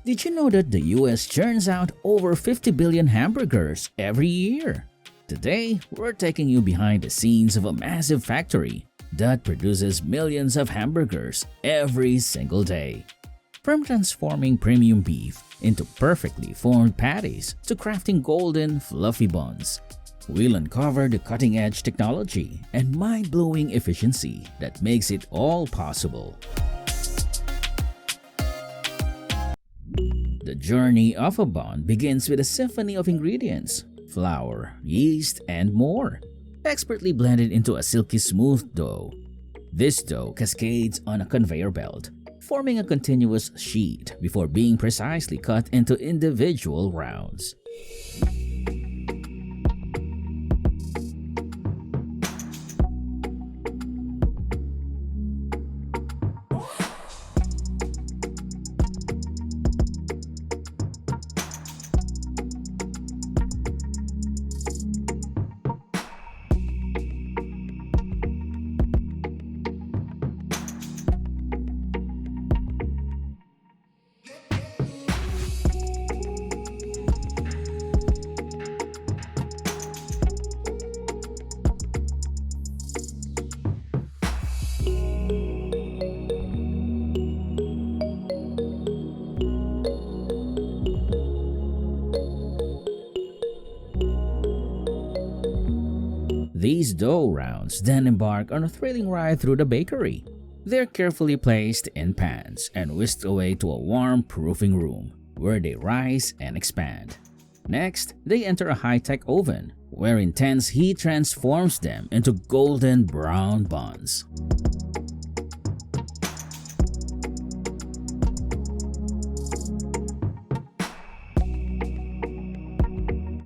Did you know that the US churns out over 50 billion hamburgers every year? Today, we're taking you behind the scenes of a massive factory that produces millions of hamburgers every single day. From transforming premium beef into perfectly formed patties to crafting golden, fluffy buns, we'll uncover the cutting-edge technology and mind-blowing efficiency that makes it all possible. The journey of a bun begins with a symphony of ingredients: flour, yeast, and more, expertly blended into a silky smooth dough. This dough cascades on a conveyor belt, forming a continuous sheet before being precisely cut into individual rounds. These dough rounds then embark on a thrilling ride through the bakery. They're carefully placed in pans and whisked away to a warm proofing room where they rise and expand. Next, they enter a high-tech oven where intense heat transforms them into golden brown buns.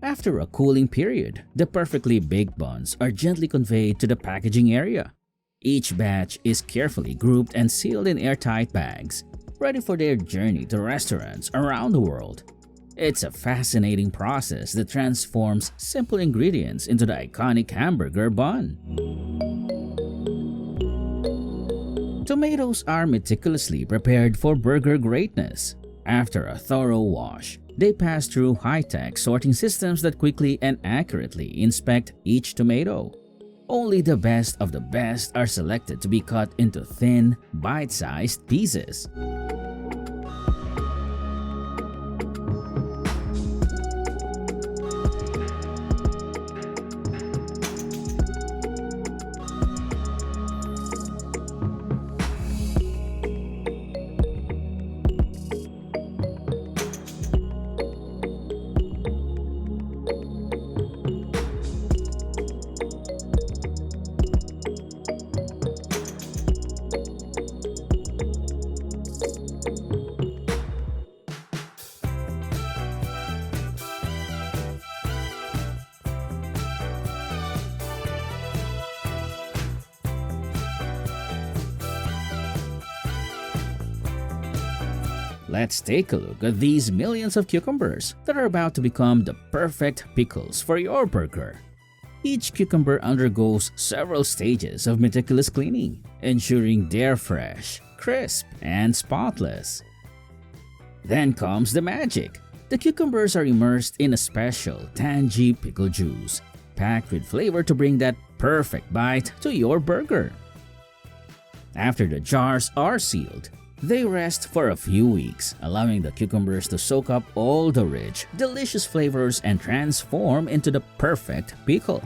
After a cooling period, the perfectly baked buns are gently conveyed to the packaging area. Each batch is carefully grouped and sealed in airtight bags, ready for their journey to restaurants around the world. It's a fascinating process that transforms simple ingredients into the iconic hamburger bun. Tomatoes are meticulously prepared for burger greatness. After a thorough wash, they pass through high-tech sorting systems that quickly and accurately inspect each tomato. Only the best of the best are selected to be cut into thin, bite-sized pieces. Let's take a look at these millions of cucumbers that are about to become the perfect pickles for your burger. Each cucumber undergoes several stages of meticulous cleaning, ensuring they're fresh, crisp, and spotless. Then comes the magic. The cucumbers are immersed in a special tangy pickle juice, packed with flavor to bring that perfect bite to your burger. After the jars are sealed, they rest for a few weeks, allowing the cucumbers to soak up all the rich, delicious flavors and transform into the perfect pickle.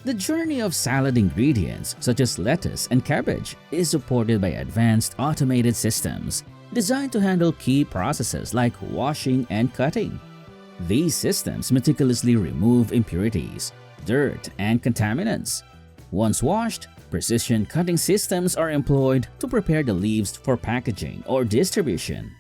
The journey of salad ingredients such as lettuce and cabbage is supported by advanced automated systems designed to handle key processes like washing and cutting. These systems meticulously remove impurities, dirt, and contaminants. Once washed, precision cutting systems are employed to prepare the leaves for packaging or distribution.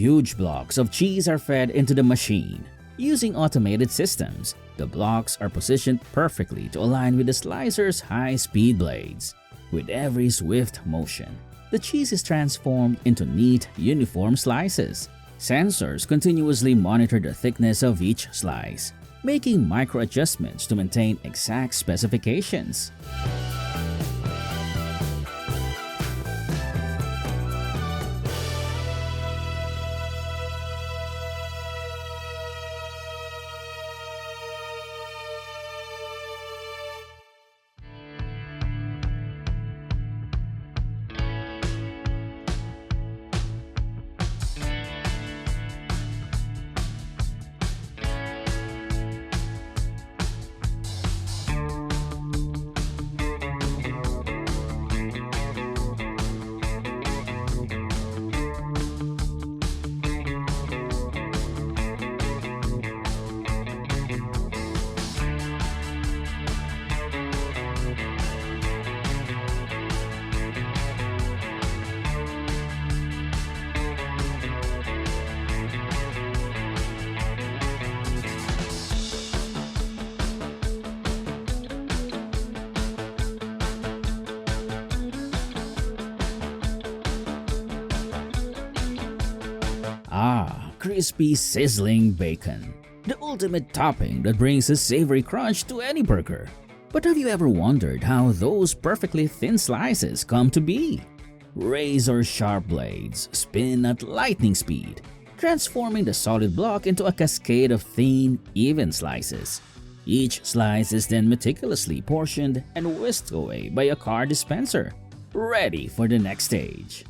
Huge blocks of cheese are fed into the machine. Using automated systems, the blocks are positioned perfectly to align with the slicer's high-speed blades. With every swift motion, the cheese is transformed into neat, uniform slices. Sensors continuously monitor the thickness of each slice, making micro-adjustments to maintain exact specifications. Crispy, sizzling bacon. The ultimate topping that brings a savory crunch to any burger. But have you ever wondered how those perfectly thin slices come to be? Razor-sharp blades spin at lightning speed, transforming the solid block into a cascade of thin, even slices. Each slice is then meticulously portioned and whisked away by a car dispenser, ready for the next stage.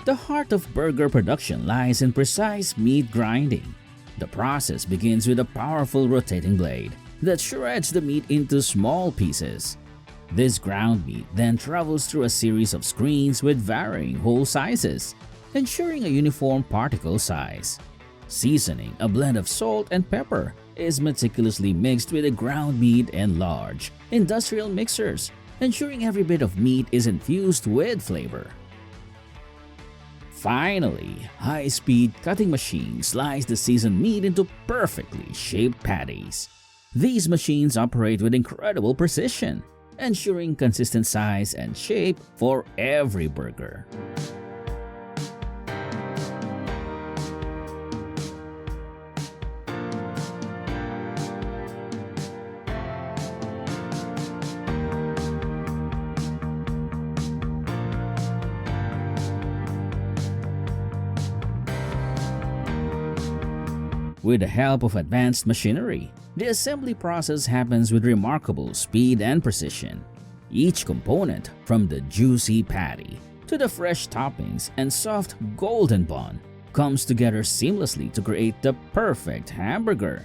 The heart of burger production lies in precise meat grinding. The process begins with a powerful rotating blade that shreds the meat into small pieces. This ground meat then travels through a series of screens with varying hole sizes, ensuring a uniform particle size. Seasoning, a blend of salt and pepper, is meticulously mixed with the ground meat and large, industrial mixers, ensuring every bit of meat is infused with flavor. Finally, high-speed cutting machines slice the seasoned meat into perfectly shaped patties. These machines operate with incredible precision, ensuring consistent size and shape for every burger. With the help of advanced machinery, the assembly process happens with remarkable speed and precision. Each component, from the juicy patty to the fresh toppings and soft golden bun, comes together seamlessly to create the perfect hamburger.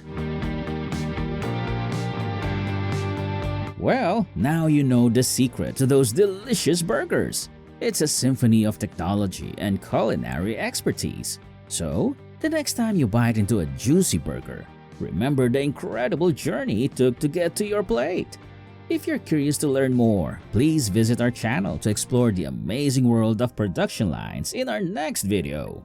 Well, now you know the secret to those delicious burgers. It's a symphony of technology and culinary expertise. So, the next time you bite into a juicy burger, remember the incredible journey it took to get to your plate. If you're curious to learn more, please visit our channel to explore the amazing world of production lines in our next video.